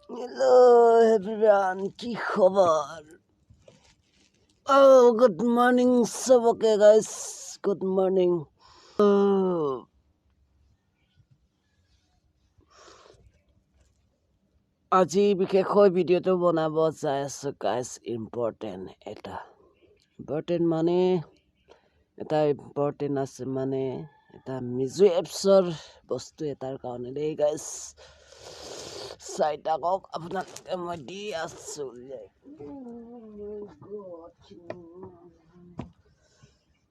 Hello everyone, কি খবর? Oh, good morning সবকে guys. Good morning. আজি বিশেষকৈ ভিডিঅ'টো বনাব যাই আছো guys. Important মানে important আছে মানে এটা মিজু এপছৰ বস্তু এটাৰ কাৰণে দেই guys. চাই থাকক আপোনালোকে মই দি আছো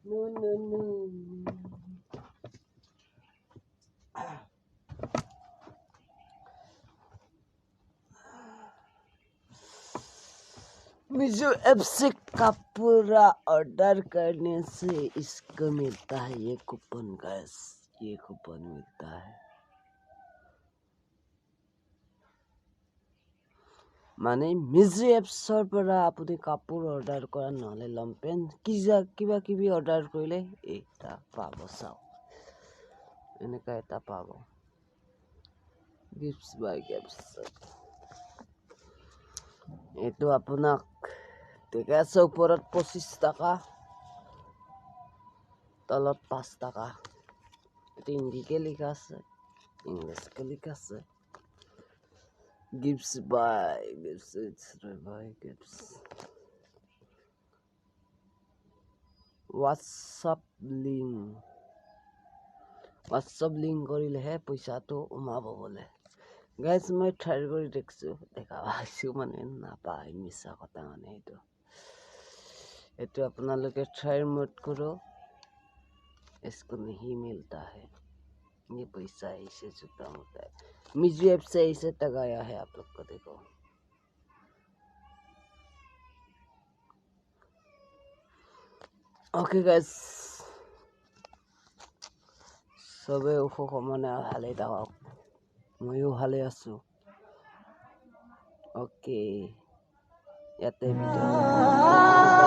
No. मिजो ऐप से कपड़ा ऑर्डर करने से इसको मिलता है ये कूपन गाइस. ये कूपन मिलता है माने मिजो एप्सर পৰা আপুনি কাপোৰ অৰ্ডাৰ কৰা নহলে লম্পেন কিবা কিবি অৰ্ডাৰ কৰিলে এটা পাব চাও এনেকা এটা পাব গিফটস বাই গিফটস এটো আপোনাক ঠিক আছে ওপৰত 25 টাকা তলত 5 টাকা এটা হিন্দীকে লেখা আছে ইংলিশকে লেখা আছে Gifts by Gifts. WhatsApp link কৰিলেহে পইচাটো উমাব বলে গাইস মই ট্ৰাই কৰি দেখছো দেখা পাইছো মানে নাপায় মিছা কথা মানে এটো আপোনালোকে ট্ৰাই মোড কৰো इसको नहीं मिलता है ये पैसा ऐसे चुका होता है मिजू ऐप से ऐसे तक आया है आप लोग को देखो ओके गाइस सबे उखो মানে ভালে থাকক ময়ো ভালে আছো ওকে ইয়াতে ভিডিঅ'